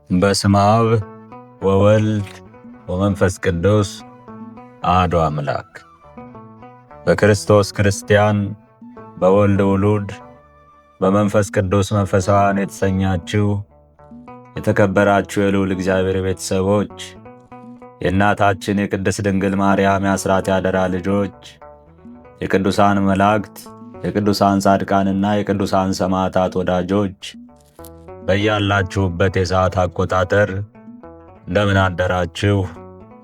በስመ አብ ወወልድ ወመንፈስ ቅዱስ አሐዱ አምላክ። በክርስቶስ ክርስቲያን፣ በወልድ ውሉድ፣ በመንፈስ ቅዱስ መንፈሳውያን የተሰኛችሁ የተከበራችሁ የልዑል እግዚአብሔር ቤተሰቦች፣ የእናታችን የቅድስት ድንግል ማርያም የአስራት ያደራ ልጆች፣ የቅዱሳን መላእክት፣ የቅዱሳን ጻድቃንና የቅዱሳን ሰማዕታት ወዳጆች በያላችሁበት የሰዓት አቆጣጠር እንደምን አደራችሁ፣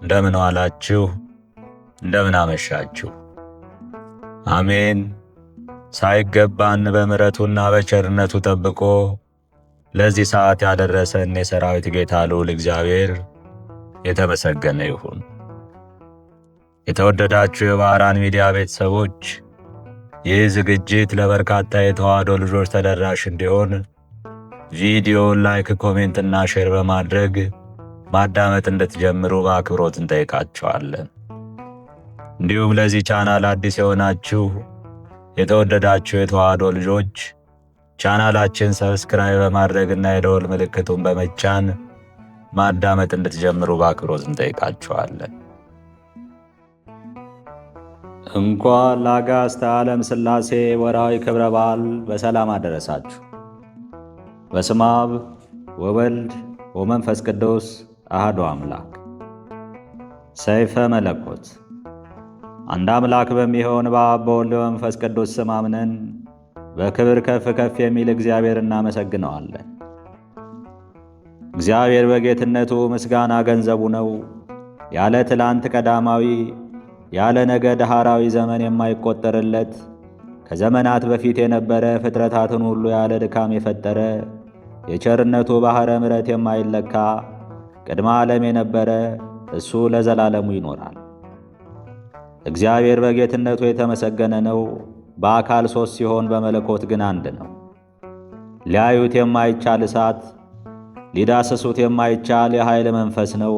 እንደምን ዋላችሁ፣ እንደምን አመሻችሁ። አሜን። ሳይገባን በምሕረቱና በቸርነቱ ጠብቆ ለዚህ ሰዓት ያደረሰን የሰራዊት ጌታ ልዑል እግዚአብሔር የተመሰገነ ይሁን። የተወደዳችሁ የባህራን ሚዲያ ቤተሰቦች፣ ይህ ዝግጅት ለበርካታ የተዋሕዶ ልጆች ተደራሽ እንዲሆን ቪዲዮውን ላይክ፣ ኮሜንት እና ሼር በማድረግ ማዳመጥ እንድትጀምሩ በአክብሮት እንጠይቃችኋለን። እንዲሁም ለዚህ ቻናል አዲስ የሆናችሁ የተወደዳችሁ የተዋሕዶ ልጆች ቻናላችን ሰብስክራይብ በማድረግና የደወል ምልክቱን በመጫን ማዳመጥ እንድትጀምሩ በአክብሮት እንጠይቃችኋለን። እንኳን ለአጋዕዝተ ዓለም ሥላሴ ወርኃዊ ክብረ በዓል በሰላም አደረሳችሁ። በስመ አብ ወወልድ ወመንፈስ ቅዱስ አሐዱ አምላክ። ሰይፈ መለኮት። አንድ አምላክ በሚሆን በአብ በወልድ በመንፈስ ቅዱስ ስም አምነን በክብር ከፍ ከፍ የሚል እግዚአብሔር እናመሰግነዋለን። እግዚአብሔር በጌትነቱ ምስጋና ገንዘቡ ነው። ያለ ትላንት ቀዳማዊ፣ ያለ ነገ ዳህራዊ ዘመን የማይቆጠርለት ከዘመናት በፊት የነበረ ፍጥረታትን ሁሉ ያለ ድካም የፈጠረ የቸርነቱ ባሕረ ምሕረት የማይለካ ቅድመ ዓለም የነበረ እሱ ለዘላለሙ ይኖራል። እግዚአብሔር በጌትነቱ የተመሰገነ ነው። በአካል ሦስት ሲሆን በመለኮት ግን አንድ ነው። ሊያዩት የማይቻል እሳት፣ ሊዳስሱት የማይቻል የኃይል መንፈስ ነው።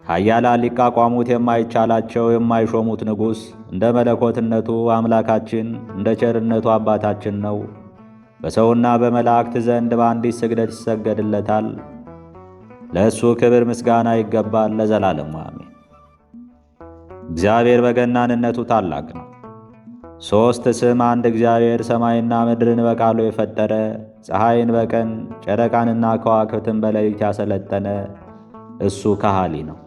ኃያላን ሊቋቋሙት የማይቻላቸው የማይሾሙት ንጉሥ እንደ መለኮትነቱ አምላካችን፣ እንደ ቸርነቱ አባታችን ነው። በሰውና በመላእክት ዘንድ በአንዲት ስግደት ይሰገድለታል። ለእሱ ክብር ምስጋና ይገባል ለዘላለሙ አሜን። እግዚአብሔር በገናንነቱ ታላቅ ነው። ሦስት ስም አንድ እግዚአብሔር ሰማይና ምድርን በቃሉ የፈጠረ፣ ፀሐይን በቀን ጨረቃንና ከዋክብትን በሌሊት ያሰለጠነ እሱ ከሃሊ ነው።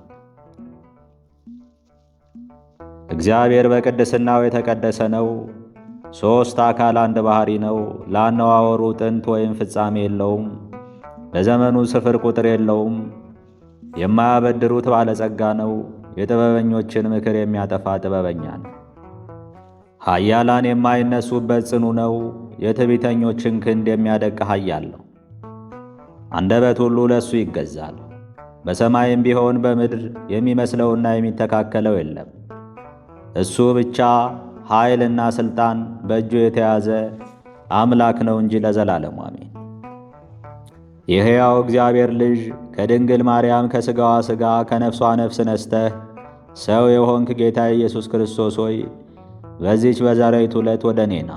እግዚአብሔር በቅድስናው የተቀደሰ ነው። ሦስት አካል አንድ ባሕሪ ነው። ለአነዋወሩ ጥንት ወይም ፍጻሜ የለውም። ለዘመኑ ስፍር ቁጥር የለውም። የማያበድሩት ባለጸጋ ነው። የጥበበኞችን ምክር የሚያጠፋ ጥበበኛ ነው። ኃያላን የማይነሱበት ጽኑ ነው። የትዕቢተኞችን ክንድ የሚያደቅ ኃያል ነው። አንደበት ሁሉ ለእሱ ይገዛል። በሰማይም ቢሆን በምድር የሚመስለውና የሚተካከለው የለም። እሱ ብቻ ኃይልና ሥልጣን በእጁ የተያዘ አምላክ ነው እንጂ ለዘላለሙ አሜን። የሕያው እግዚአብሔር ልጅ ከድንግል ማርያም ከሥጋዋ ሥጋ ከነፍሷ ነፍስ ነስተህ ሰው የሆንክ ጌታ ኢየሱስ ክርስቶስ ሆይ በዚች በዛሬይቱ ዕለት ወደ እኔ ና።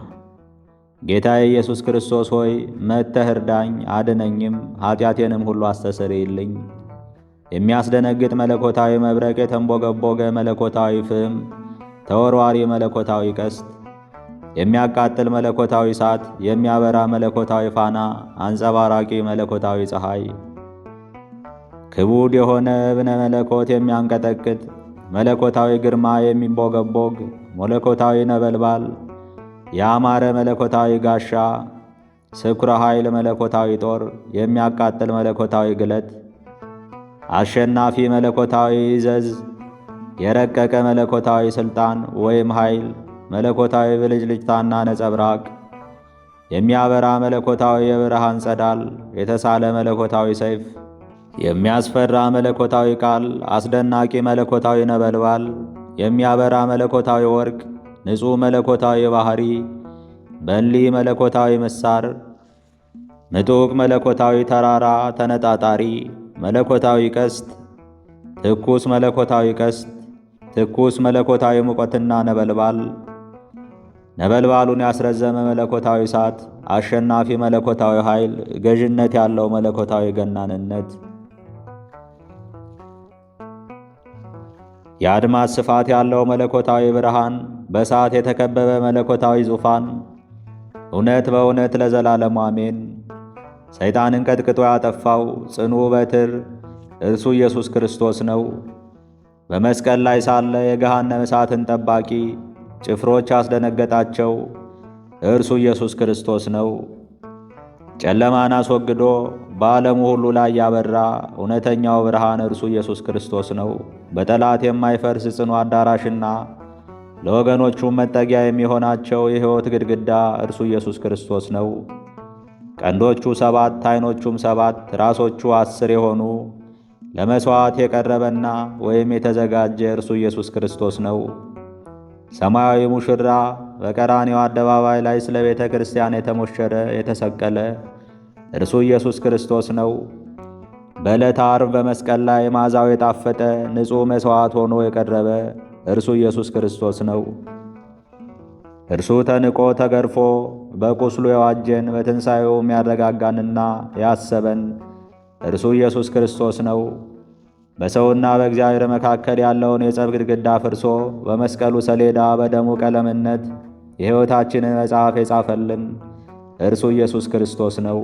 ጌታ ኢየሱስ ክርስቶስ ሆይ መጥተህ እርዳኝ፣ አድነኝም፣ ኀጢአቴንም ሁሉ አስተሰርይልኝ። የሚያስደነግጥ መለኮታዊ መብረቅ፣ የተንቦገቦገ መለኮታዊ ፍም፣ ተወርዋሪ መለኮታዊ ቀስት፣ የሚያቃጥል መለኮታዊ እሳት፣ የሚያበራ መለኮታዊ ፋና፣ አንጸባራቂ መለኮታዊ ፀሐይ፣ ክቡድ የሆነ እብነ መለኮት የሚያንቀጠቅጥ መለኮታዊ ግርማ፣ የሚንቦገቦግ መለኮታዊ ነበልባል፣ ያማረ መለኮታዊ ጋሻ፣ ስኩረ ኃይል መለኮታዊ ጦር፣ የሚያቃጥል መለኮታዊ ግለት፣ አሸናፊ መለኮታዊ ይዘዝ፣ የረቀቀ መለኮታዊ ሥልጣን ወይም ኃይል፣ መለኮታዊ ብልጭልጭታና ነጸብራቅ፣ የሚያበራ መለኮታዊ የብርሃን ጸዳል፣ የተሳለ መለኮታዊ ሰይፍ፣ የሚያስፈራ መለኮታዊ ቃል፣ አስደናቂ መለኮታዊ ነበልባል፣ የሚያበራ መለኮታዊ ወርቅ፣ ንጹሕ መለኮታዊ ባሕሪ፣ በሊ መለኮታዊ ምሳር፣ ምጡቅ መለኮታዊ ተራራ ተነጣጣሪ፣ መለኮታዊ ቀስት፣ ትኩስ መለኮታዊ ቀስት፣ ትኩስ መለኮታዊ ሙቀትና ነበልባል፣ ነበልባሉን ያስረዘመ መለኮታዊ እሳት፣ አሸናፊ መለኮታዊ ኃይል፣ ገዥነት ያለው መለኮታዊ ገናንነት፣ የአድማስ ስፋት ያለው መለኮታዊ ብርሃን፣ በእሳት የተከበበ መለኮታዊ ዙፋን፣ እውነት በእውነት ለዘላለሙ አሜን። ሰይጣንን ቀጥቅጦ ያጠፋው ጽኑ በትር እርሱ ኢየሱስ ክርስቶስ ነው። በመስቀል ላይ ሳለ የገሃነመ እሳትን ጠባቂ ጭፍሮች አስደነገጣቸው። እርሱ ኢየሱስ ክርስቶስ ነው። ጨለማን አስወግዶ በዓለሙ ሁሉ ላይ ያበራ እውነተኛው ብርሃን እርሱ ኢየሱስ ክርስቶስ ነው። በጠላት የማይፈርስ ጽኑ አዳራሽና ለወገኖቹም መጠጊያ የሚሆናቸው የሕይወት ግድግዳ እርሱ ኢየሱስ ክርስቶስ ነው። ቀንዶቹ 7 ዓይኖቹም 7 ራሶቹ 10 የሆኑ ለመሥዋዕት የቀረበና ወይም የተዘጋጀ እርሱ ኢየሱስ ክርስቶስ ነው። ሰማያዊ ሙሽራ በቀራንዮ አደባባይ ላይ ስለ ቤተ ክርስቲያን የተሞሸረ የተሰቀለ እርሱ ኢየሱስ ክርስቶስ ነው። በዕለተ ዓርብ በመስቀል ላይ መዓዛው የጣፈጠ ንጹሕ መሥዋዕት ሆኖ የቀረበ እርሱ ኢየሱስ ክርስቶስ ነው። እርሱ ተንቆ ተገርፎ በቁስሉ የዋጀን በትንሣኤውም ያረጋጋንና ያሰበን እርሱ ኢየሱስ ክርስቶስ ነው። በሰውና በእግዚአብሔር መካከል ያለውን የጸብ ግድግዳ ፍርሶ በመስቀሉ ሰሌዳ በደሙ ቀለምነት የሕይወታችንን መጽሐፍ የጻፈልን እርሱ ኢየሱስ ክርስቶስ ነው።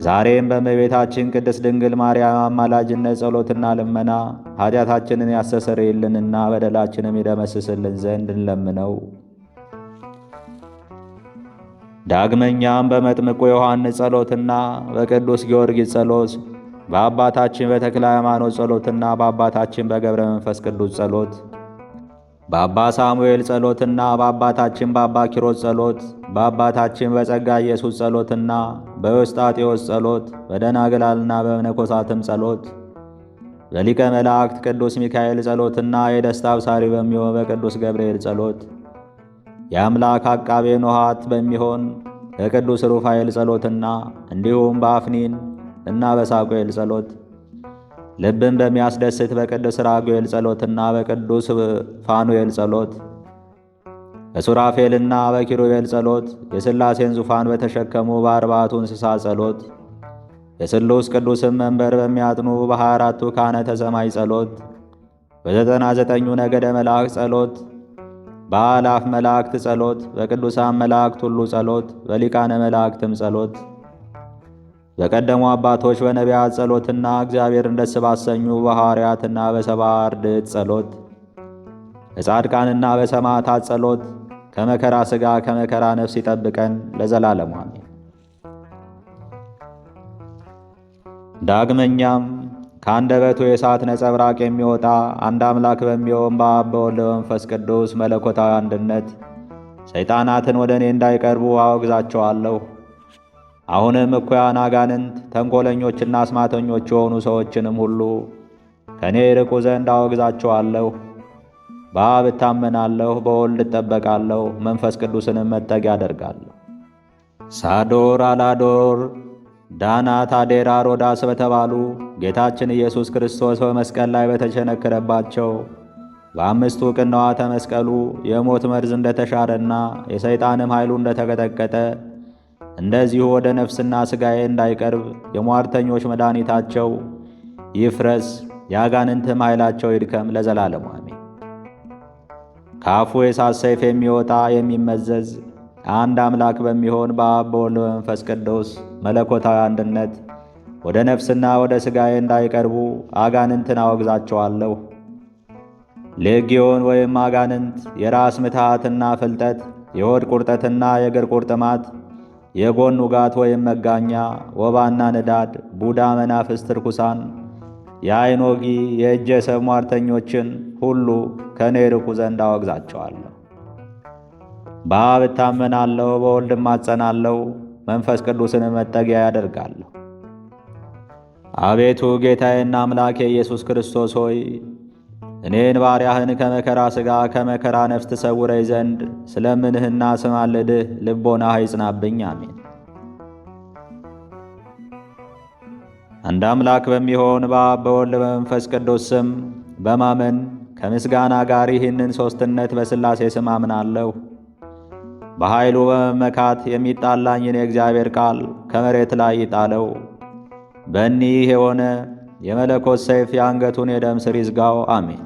ዛሬም በእመቤታችን ቅድስት ድንግል ማርያም አማላጅነት ጸሎትና ልመና ኃጢአታችንን ያስተሰርይልንና በደላችንም ይደመስስልን ዘንድ እንለምነው። ዳግመኛም በመጥምቁ ዮሐንስ ጸሎትና በቅዱስ ጊዮርጊስ ጸሎት በአባታችን በተክለ ሃይማኖት ጸሎትና በአባታችን በገብረ መንፈስ ቅዱስ ጸሎት በአባ ሳሙኤል ጸሎትና በአባታችን በአባ ኪሮስ ጸሎት በአባታችን በጸጋ ኢየሱስ ጸሎትና በዮስጣጤዎስ ጸሎት በደናግላልና በመነኮሳትም ጸሎት በሊቀ መላእክት ቅዱስ ሚካኤል ጸሎትና የደስታ አብሳሪ በሚሆን በቅዱስ ገብርኤል ጸሎት የአምላክ አቃቤ ኖሃት በሚሆን በቅዱስ ሩፋኤል ጸሎትና እንዲሁም በአፍኒን እና በሳቁኤል ጸሎት ልብን በሚያስደስት በቅዱስ ራጉኤል ጸሎትና በቅዱስ ፋኑኤል ጸሎት በሱራፌልና በኪሩቤል ጸሎት የሥላሴን ዙፋን በተሸከሙ በአርባዕቱ እንስሳ ጸሎት የስሉስ ቅዱስም መንበር በሚያጥኑ በ24ቱ ካህናተ ሰማይ ጸሎት በ99ኙ ነገደ መላእክት ጸሎት በአእላፍ መላእክት ጸሎት በቅዱሳን መላእክት ሁሉ ጸሎት በሊቃነ መላእክትም ጸሎት በቀደሙ አባቶች በነቢያት ጸሎትና እግዚአብሔርን ደስ ባሰኙ በሐዋርያትና በሰብዓ አርድእት ጸሎት በጻድቃንና በሰማዕታት ጸሎት ከመከራ ሥጋ ከመከራ ነፍስ ይጠብቀን ለዘላለሙ አሜን። ዳግመኛም ከአንደበቱ የእሳት ነጸብራቅ የሚወጣ አንድ አምላክ በሚሆን በአብ በወልድ በመንፈስ ቅዱስ መለኮታዊ አንድነት ሰይጣናትን ወደ እኔ እንዳይቀርቡ አወግዛቸዋለሁ። አሁንም እኩያን አጋንንት ተንኰለኞችና አስማተኞች የሆኑ ሰዎችንም ሁሉ ከእኔ ይርቁ ዘንድ አወግዛቸዋለሁ። በአብ እታመናለሁ፣ በወልድ እጠበቃለሁ፣ መንፈስ ቅዱስንም መጠጊያ አደርጋለሁ። ሳዶር፣ አላዶር፣ ዳናት፣ አዴራ፣ ሮዳስ በተባሉ ጌታችን ኢየሱስ ክርስቶስ በመስቀል ላይ በተቸነከረባቸው በአምስቱ ቅንዋተ መስቀሉ የሞት መርዝ እንደተሻረና የሰይጣንም ኃይሉ እንደተቀጠቀጠ እንደዚሁ ወደ ነፍስና ሥጋዬ እንዳይቀርብ የሟርተኞች መድኃኒታቸው ይፍረስ፣ የአጋንንትም ኃይላቸው ይድከም ለዘላለሙ አሜን። ከአፉ የእሳት ሰይፍ የሚወጣ የሚመዘዝ አንድ አምላክ በሚሆን በአብ በወልድ በመንፈስ ቅዱስ መለኮታዊ አንድነት ወደ ነፍስና ወደ ሥጋዬ እንዳይቀርቡ አጋንንትን አወግዛቸዋለሁ። ሌጊዮን ወይም አጋንንት፣ የራስ ምትሃትና ፍልጠት፣ የሆድ ቁርጠትና የእግር ቁርጥማት፣ የጎን ውጋት ወይም መጋኛ፣ ወባና ንዳድ፣ ቡዳ፣ መናፍስት፣ ርኩሳን፣ የዓይን ወጊ፣ የእጀ ሰብ ሟርተኞችን ሁሉ ከእኔ ርቁ ዘንድ አወግዛቸዋለሁ። በአብ እታመናለሁ፣ በወልድ እማጸናለሁ፣ መንፈስ ቅዱስን መጠጊያ ያደርጋለሁ። አቤቱ ጌታዬና አምላኬ ኢየሱስ ክርስቶስ ሆይ እኔን ባሪያህን ከመከራ ሥጋ ከመከራ ነፍስ ትሰውረኝ ዘንድ ስለምንህና ስማልድህ ልቦናህ ይጽናብኝ። አሜን። አንድ አምላክ በሚሆን በአብ በወልድ በመንፈስ ቅዱስ ስም በማመን ከምስጋና ጋር ይህንን ሦስትነት በሥላሴ ስም አምናለሁ። በኃይሉ በመመካት የሚጣላኝን የእግዚአብሔር ቃል ከመሬት ላይ ይጣለው። በእኒህ የሆነ የመለኮት ሰይፍ የአንገቱን የደም ስር ይዝጋው። አሜን።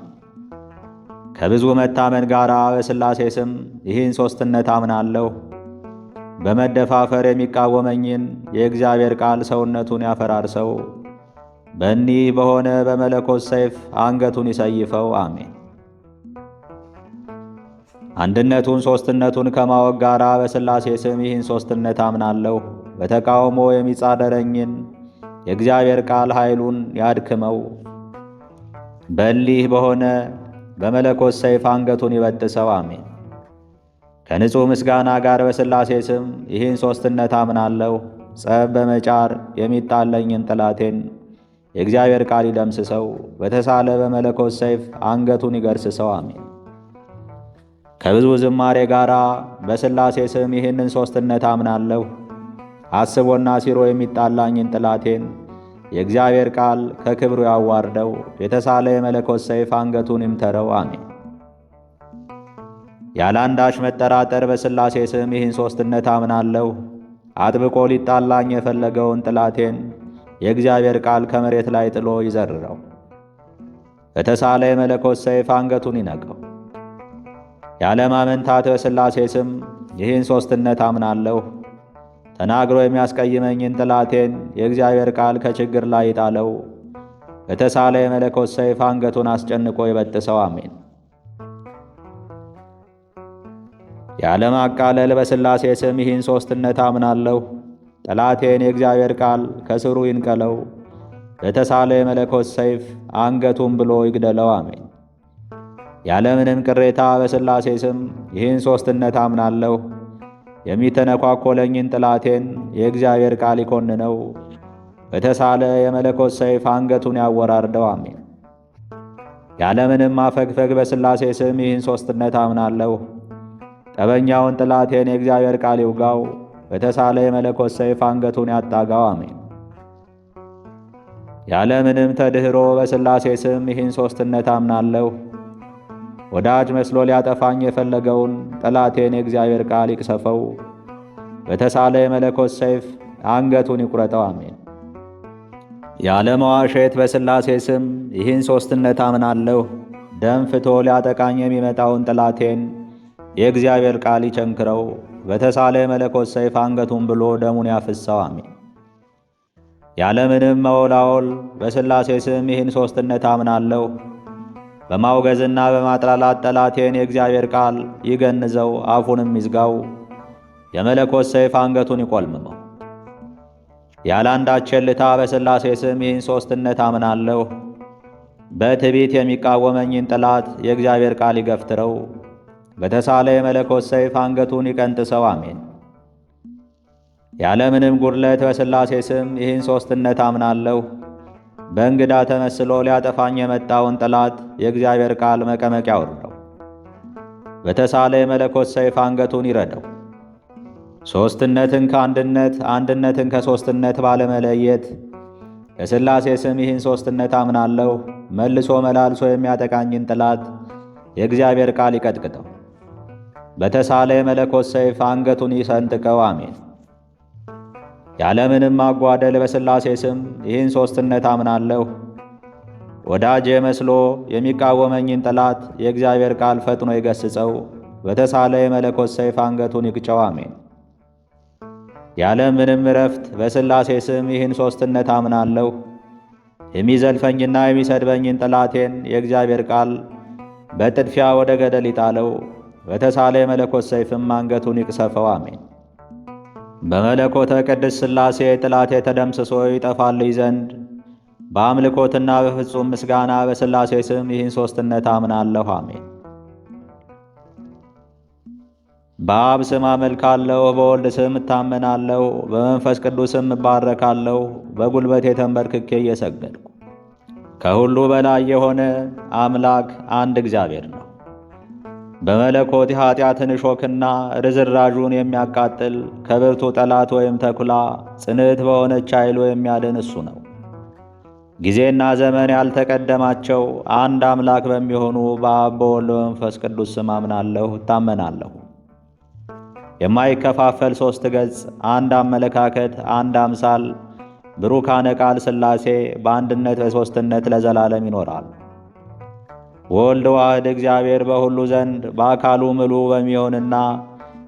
ከብዙ መታመን ጋር በሥላሴ ስም ይህን ሦስትነት አምናለሁ። በመደፋፈር የሚቃወመኝን የእግዚአብሔር ቃል ሰውነቱን ያፈራርሰው። በእኒህ በሆነ በመለኮት ሰይፍ አንገቱን ይሰይፈው። አሜን። አንድነቱን ሦስትነቱን ከማወቅ ጋር በሥላሴ ስም ይህን ሦስትነት አምናለሁ። በተቃውሞ የሚጻረረኝን የእግዚአብሔር ቃል ኃይሉን ያድክመው። በእሊህ በሆነ በመለኮት ሰይፍ አንገቱን ይበጥሰው። አሜን። ከንጹሕ ምስጋና ጋር በሥላሴ ስም ይህን ሦስትነት አምናለሁ። ጸብ በመጫር የሚጣለኝን ጠላቴን የእግዚአብሔር ቃል ይደምስሰው። በተሳለ በመለኮት ሰይፍ አንገቱን ይገርስሰው። አሜን። ከብዙ ዝማሬ ጋር በሥላሴ ስም ይህንን ሦስትነት አምናለሁ። አስቦና ሲሮ የሚጣላኝን ጠላቴን የእግዚአብሔር ቃል ከክብሩ ያዋርደው። የተሳለ የመለኮት ሰይፍ አንገቱን ይምተረው። አሜን። ያለ አንዳች መጠራጠር በሥላሴ ስም ይህን ሦስትነት አምናለሁ። አጥብቆ ሊጣላኝ የፈለገውን ጠላቴን የእግዚአብሔር ቃል ከመሬት ላይ ጥሎ ይዘርረው። በተሳለ የመለኮት ሰይፍ አንገቱን ይነቀው። ያለ ማመንታት በሥላሴ ስም ይህን ሦስትነት አምናለሁ። ተናግሮ የሚያስቀይመኝን ጠላቴን የእግዚአብሔር ቃል ከችግር ላይ ይጣለው። በተሳለ የመለኮት ሰይፍ አንገቱን አስጨንቆ ይበጥሰው። አሜን። ያለ ማቃለል በሥላሴ ስም ይህን ሦስትነት አምናለሁ። ጠላቴን የእግዚአብሔር ቃል ከስሩ ይንቀለው። በተሳለ የመለኮት ሰይፍ አንገቱን ብሎ ይግደለው። አሜን። ያለምንም ቅሬታ በሥላሴ ስም ይህን ሦስትነት አምናለሁ። የሚተነኳኰለኝን ጠላቴን የእግዚአብሔር ቃል ይኮንነው። በተሳለ የመለኮት ሰይፍ አንገቱን ያወራርደው። አሜን። ያለምንም ማፈግፈግ በሥላሴ ስም ይህን ሦስትነት አምናለሁ። ጠበኛውን ጠላቴን የእግዚአብሔር ቃል ይውጋው። በተሳለ የመለኮት ሰይፍ አንገቱን ያጣጋው። አሜን። ያለምንም ተድኅሮ በሥላሴ ስም ይህን ሦስትነት አምናለሁ። ወዳጅ መስሎ ሊያጠፋኝ የፈለገውን ጠላቴን የእግዚአብሔር ቃል ይቅሰፈው። በተሳለ የመለኮት ሰይፍ አንገቱን ይቁረጠው። አሜን። ያለ መዋሸት በሥላሴ ስም ይህን ሦስትነት አምናለሁ። ደም ፍቶ ሊያጠቃኝ የሚመጣውን ጠላቴን የእግዚአብሔር ቃል ይቸንክረው። በተሳለ የመለኮት ሰይፍ አንገቱን ብሎ ደሙን ያፍሰው። አሜን። ያለምንም መወላወል በሥላሴ ስም ይህን ሦስትነት አምናለሁ። በማውገዝና በማጥላላት ጠላቴን የእግዚአብሔር ቃል ይገንዘው፣ አፉንም ይዝጋው። የመለኮት ሰይፍ አንገቱን ይቈልምመው። ያለ አንዳች ቸልታ በሥላሴ ስም ይህን ሦስትነት አምናለሁ። በትዕቢት የሚቃወመኝን ጠላት የእግዚአብሔር ቃል ይገፍትረው። በተሳለ የመለኮት ሰይፍ አንገቱን ይቀንጥሰው። አሜን። ያለምንም ጉድለት በሥላሴ ስም ይህን ሦስትነት አምናለሁ። በእንግዳ ተመስሎ ሊያጠፋኝ የመጣውን ጠላት የእግዚአብሔር ቃል መቀመቅ ያውርደው። በተሳለ የመለኮት ሰይፍ አንገቱን ይረደው። ሦስትነትን ከአንድነት አንድነትን ከሦስትነት ባለመለየት በሥላሴ ስም ይህን ሦስትነት አምናለሁ። መልሶ መላልሶ የሚያጠቃኝን ጠላት የእግዚአብሔር ቃል ይቀጥቅጠው። በተሳለ የመለኮት ሰይፍ አንገቱን ይሰንጥቀው። አሜን። ያለምንም ማጓደል በሥላሴ ስም ይህን ሦስትነት አምናለሁ። ወዳጄ መስሎ የሚቃወመኝን ጠላት የእግዚአብሔር ቃል ፈጥኖ ይገስጸው። በተሳለ የመለኮት ሰይፍ አንገቱን ይቅጨው። አሜን። ያለምንም እረፍት በሥላሴ ስም ይህን ሦስትነት አምናለሁ። የሚዘልፈኝና የሚሰድበኝን ጠላቴን የእግዚአብሔር ቃል በጥድፊያ ወደ ገደል ይጣለው። በተሳለ የመለኮት ሰይፍም አንገቱን ይቅሰፈው። አሜን። በመለኮተ ቅድስት ሥላሴ ጠላቴ ተደምስሶ ይጠፋልኝ ዘንድ በአምልኮትና በፍጹም ምስጋና በሥላሴ ስም ይህን ሦስትነት አምናለሁ። አሜን። በአብ ስም አመልካለሁ፣ በወልድ ስም እታመናለሁ፣ በመንፈስ ቅዱስም እባረካለሁ። በጉልበቴ ተንበርክኬ እየሰገድኩ ከሁሉ በላይ የሆነ አምላክ አንድ እግዚአብሔር ነው። በመለኮት የኀጢአትን እሾክና ርዝራዡን የሚያቃጥል ከብርቱ ጠላት ወይም ተኩላ ጽንዕት በሆነች ኃይሉ የሚያድን እሱ ነው። ጊዜና ዘመን ያልተቀደማቸው አንድ አምላክ በሚሆኑ በአብ በወልድ በመንፈስ ቅዱስ ስም አምናለሁ እታመናለሁ። የማይከፋፈል 3 ገጽ፣ አንድ አመለካከት፣ አንድ አምሳል፣ ብሩካነ ቃል ሥላሴ በአንድነት በሦስትነት ለዘላለም ይኖራል። ወልድ ዋሕድ እግዚአብሔር በሁሉ ዘንድ በአካሉ ምሉዕ በሚሆንና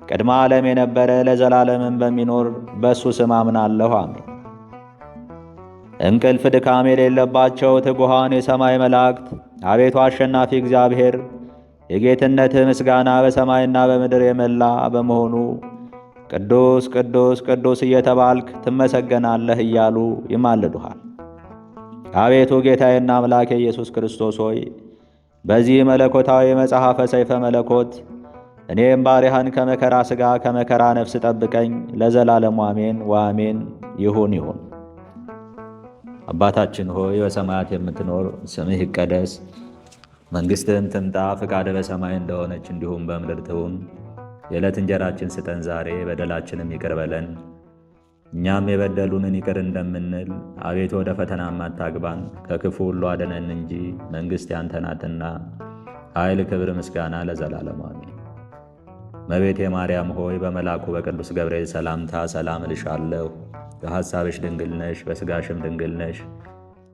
ቅድመ ዓለም የነበረ ለዘላለምን በሚኖር በእሱ ስም አምናለሁ። አሜን። እንቅልፍ ድካም የሌለባቸው ትጉሃን የሰማይ መላእክት አቤቱ አሸናፊ እግዚአብሔር የጌትነትህ ምስጋና በሰማይና በምድር የመላ በመሆኑ ቅዱስ ቅዱስ ቅዱስ እየተባልክ ትመሰገናለህ እያሉ ይማልዱሃል። አቤቱ ጌታዬና አምላኬ ኢየሱስ ክርስቶስ ሆይ በዚህ መለኮታዊ መጽሐፈ ሰይፈ መለኮት እኔም ባሪያህን ከመከራ ሥጋ ከመከራ ነፍስ ጠብቀኝ ለዘላለሙ አሜን ወአሜን። ይሁን ይሁን። አባታችን ሆይ በሰማያት የምትኖር ስምህ ይቀደስ፣ መንግሥትህም ትምጣ፣ ፈቃድህ በሰማይ እንደሆነች እንዲሁም በምድር ትሁን። የዕለት እንጀራችን ስጠን ዛሬ፣ በደላችንም ይቅር በለን እኛም የበደሉንን ይቅር እንደምንል። አቤቱ ወደ ፈተናም አታግባን ከክፉ ሁሉ አድነን እንጂ መንግሥት ያንተ ናትና ኃይል፣ ክብር፣ ምስጋና ለዘላለሙ አሜን። እመቤቴ ማርያም ሆይ በመልአኩ በቅዱስ ገብርኤል ሰላምታ ሰላም እልሻለሁ። በሐሳብሽ ድንግል ነሽ፣ በሥጋሽም ድንግል ነሽ።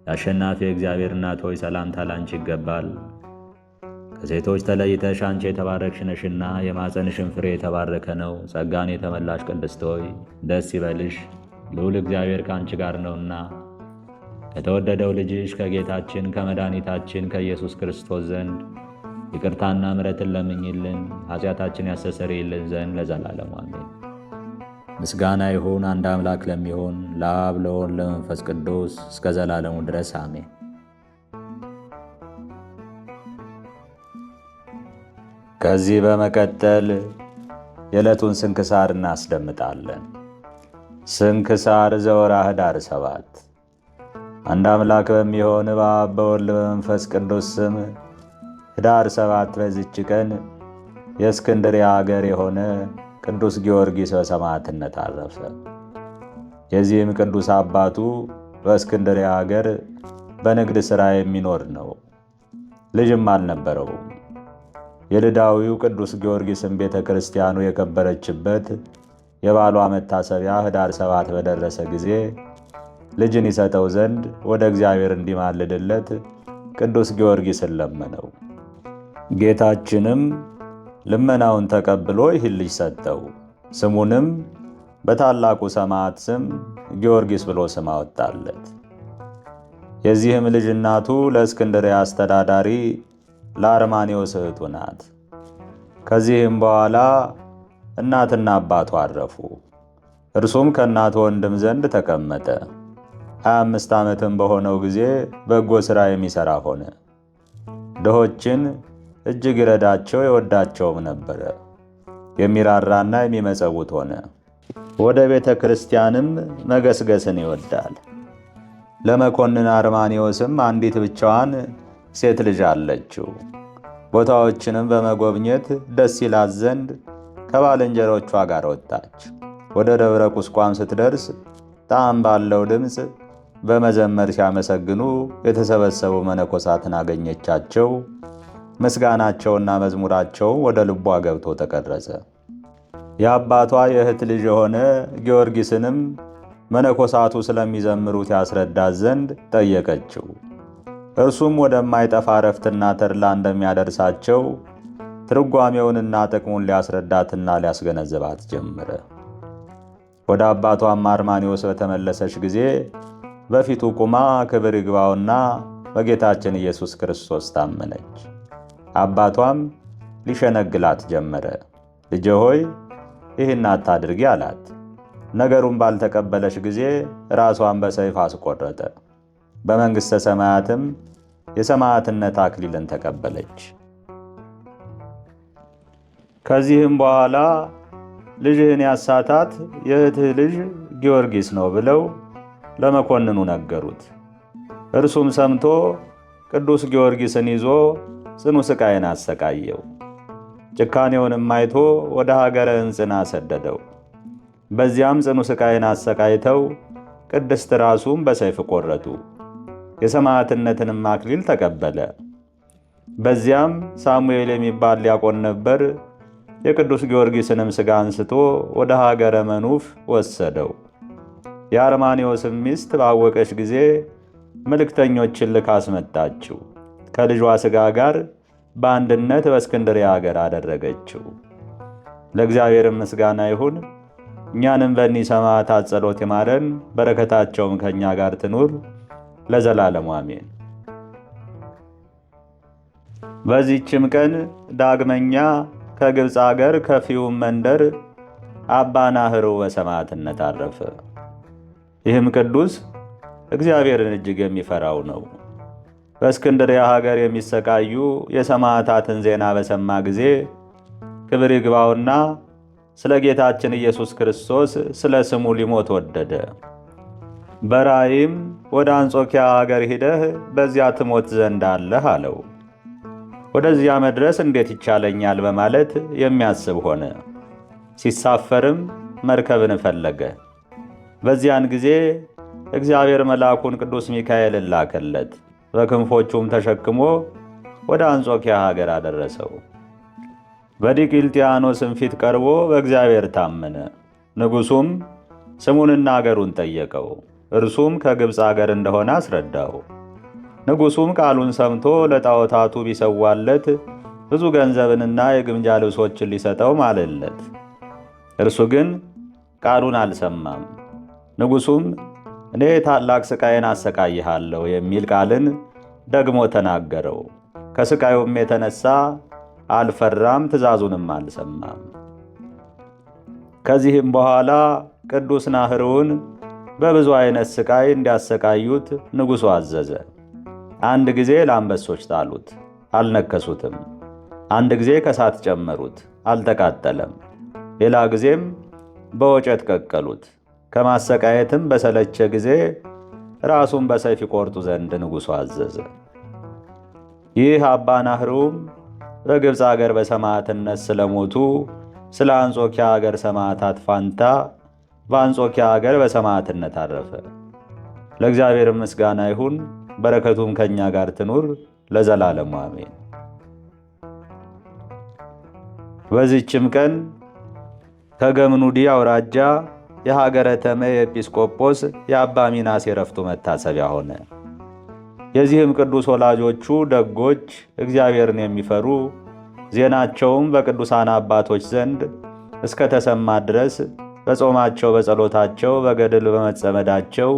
የአሸናፊ እግዚአብሔር እናት ሆይ ሰላምታ ላንቺ ይገባል። ከሴቶች ተለይተሽ አንቺ የተባረክሽ ነሽና የማፀንሽን ፍሬ የተባረከ ነው። ጸጋን የተመላሽ ቅድስት ሆይ ደስ ይበልሽ፣ ልዑል እግዚአብሔር ከአንቺ ጋር ነውና ከተወደደው ልጅሽ ከጌታችን ከመድኃኒታችን ከኢየሱስ ክርስቶስ ዘንድ ይቅርታና ምሕረትን ለምኝልን ኃጢአታችን ያስተሰርይልን ዘንድ ለዘላለሙ አሜን። ምስጋና ይሁን አንድ አምላክ ለሚሆን ለአብ ለወልድ ለመንፈስ ቅዱስ እስከ ዘላለሙ ድረስ አሜን። ከዚህ በመቀጠል የዕለቱን ስንክሳር እናስደምጣለን። ስንክሳር ዘወርኃ ኅዳር 7 አንድ አምላክ በሚሆን በአብ በወልድ በመንፈስ ቅዱስ ስም ኅዳር 7 በዚች ቀን የእስክንድርያ አገር የሆነ ቅዱስ ጊዮርጊስ በሰማዕትነት አረፈ። የዚህም ቅዱስ አባቱ በእስክንድርያ አገር በንግድ ሥራ የሚኖር ነው። ልጅም አልነበረውም። የልዳዊው ቅዱስ ጊዮርጊስን ቤተ ክርስቲያኑ የከበረችበት የባሏ መታሰቢያ ኅዳር 7 በደረሰ ጊዜ ልጅን ይሰጠው ዘንድ ወደ እግዚአብሔር እንዲማልድለት ቅዱስ ጊዮርጊስን ለመነው። ጌታችንም ልመናውን ተቀብሎ ይህን ልጅ ሰጠው። ስሙንም በታላቁ ሰማዕት ስም ጊዮርጊስ ብሎ ስም አወጣለት። የዚህም ልጅ እናቱ ለእስክንድርያ አስተዳዳሪ ለአርማኔዎስ እህቱ ናት። ከዚህም በኋላ እናትና አባቱ አረፉ። እርሱም ከእናቱ ወንድም ዘንድ ተቀመጠ። 25 ዓመትም በሆነው ጊዜ በጎ ሥራ የሚሠራ ሆነ። ድሆችን እጅግ ይረዳቸው ይወዳቸውም ነበረ። የሚራራና የሚመጸውት ሆነ። ወደ ቤተ ክርስቲያንም መገስገስን ይወዳል። ለመኮንን አርማኔዎስም አንዲት ብቻዋን ሴት ልጅ አለችው። ቦታዎችንም በመጎብኘት ደስ ይላት ዘንድ ከባልንጀሮቿ ጋር ወጣች። ወደ ደብረ ቁስቋም ስትደርስ ጣዕም ባለው ድምፅ በመዘመር ሲያመሰግኑ የተሰበሰቡ መነኮሳትን አገኘቻቸው። ምስጋናቸውና መዝሙራቸው ወደ ልቧ ገብቶ ተቀረጸ። የአባቷ የእህት ልጅ የሆነ ጊዮርጊስንም መነኮሳቱ ስለሚዘምሩት ያስረዳት ዘንድ ጠየቀችው። እርሱም ወደማይጠፋ ዕረፍትና ተድላ እንደሚያደርሳቸው ትርጓሜውንና ጥቅሙን ሊያስረዳትና ሊያስገነዝባት ጀመረ። ወደ አባቷም አርማኔዎስ በተመለሰች ጊዜ በፊቱ ቁማ ክብር ይግባውና በጌታችን ኢየሱስ ክርስቶስ ታመነች። አባቷም ሊሸነግላት ጀመረ። ልጄ ሆይ ይህን አታድርጊ አላት። ነገሩን ባልተቀበለች ጊዜ ራሷን በሰይፍ አስቆረጠ። በመንግሥተ ሰማያትም የሰማዕትነት አክሊልን ተቀበለች። ከዚህም በኋላ ልጅህን ያሳታት የእህትህ ልጅ ጊዮርጊስ ነው ብለው ለመኮንኑ ነገሩት። እርሱም ሰምቶ ቅዱስ ጊዮርጊስን ይዞ ጽኑ ሥቃይን አሰቃየው። ጭካኔውንም አይቶ ወደ ሀገረ እንጽና ሰደደው። በዚያም ጽኑ ሥቃይን አሰቃይተው ቅድስት ራሱም በሰይፍ ቆረጡ። የሰማዕትነትንም አክሊል ተቀበለ። በዚያም ሳሙኤል የሚባል ዲያቆን ነበር። የቅዱስ ጊዮርጊስንም ሥጋ አንስቶ ወደ ሀገረ መኑፍ ወሰደው። የአርማኔዎስም ሚስት ባወቀች ጊዜ መልእክተኞችን ልካ አስመጣችው። ከልጇ ሥጋ ጋር በአንድነት በእስክንድርያ አገር አደረገችው። ለእግዚአብሔር ምስጋና ይሁን። እኛንም በእኒህ ሰማዕታት ጸሎት ይማረን፣ በረከታቸውም ከእኛ ጋር ትኑር ለዘላለሙ አሜን። በዚህችም ቀን ዳግመኛ ከግብፅ አገር ከፊዩም መንደር አባ ናህሩ በሰማዕትነት አረፈ። ይህም ቅዱስ እግዚአብሔርን እጅግ የሚፈራው ነው። በእስክንድርያ ሀገር የሚሰቃዩ የሰማዕታትን ዜና በሰማ ጊዜ ክብር ይግባውና ስለ ጌታችን ኢየሱስ ክርስቶስ ስለ ስሙ ሊሞት ወደደ። በራእይም ወደ አንጾኪያ አገር ሂደህ በዚያ ትሞት ዘንድ አለህ አለው። ወደዚያ መድረስ እንዴት ይቻለኛል በማለት የሚያስብ ሆነ። ሲሳፈርም መርከብን ፈለገ። በዚያን ጊዜ እግዚአብሔር መልአኩን ቅዱስ ሚካኤልን ላከለት። በክንፎቹም ተሸክሞ ወደ አንጾኪያ ሀገር አደረሰው። በዲቅልጥያኖስም ፊት ቀርቦ በእግዚአብሔር ታመነ። ንጉሡም ስሙንና አገሩን ጠየቀው። እርሱም ከግብፅ አገር እንደሆነ አስረዳው። ንጉሡም ቃሉን ሰምቶ ለጣዖታቱ ቢሰዋለት ብዙ ገንዘብንና የግምጃ ልብሶችን ሊሰጠው ማለለት። እርሱ ግን ቃሉን አልሰማም። ንጉሡም እኔ ታላቅ ሥቃይን አሰቃይሃለሁ የሚል ቃልን ደግሞ ተናገረው። ከሥቃዩም የተነሣ አልፈራም፣ ትእዛዙንም አልሰማም። ከዚህም በኋላ ቅዱስ ናህሩን በብዙ ዓይነት ሥቃይ እንዲያሰቃዩት ንጉሡ አዘዘ። አንድ ጊዜ ለአንበሶች ጣሉት፣ አልነከሱትም። አንድ ጊዜ ከእሳት ጨመሩት፣ አልተቃጠለም። ሌላ ጊዜም በወጨት ቀቀሉት። ከማሰቃየትም በሰለቸ ጊዜ ራሱን በሰይፍ ይቆርጡ ዘንድ ንጉሡ አዘዘ። ይህ አባ ናህሩም በግብፅ አገር በሰማዕትነት ስለሞቱ ስለ አንጾኪያ አገር ሰማዕታት ፋንታ በአንጾኪያ አገር በሰማዕትነት አረፈ። ለእግዚአብሔር ምስጋና ይሁን፣ በረከቱም ከእኛ ጋር ትኑር ለዘላለሙ አሜን። በዚህችም ቀን ከገምኑዲ አውራጃ የሀገረ ተመ ኤጲስቆጶስ የአባ ሚናስ የረፍቱ መታሰቢያ ሆነ። የዚህም ቅዱስ ወላጆቹ ደጎች፣ እግዚአብሔርን የሚፈሩ ዜናቸውም በቅዱሳን አባቶች ዘንድ እስከ ተሰማ ድረስ በጾማቸው፣ በጸሎታቸው፣ በገድል በመጸመዳቸው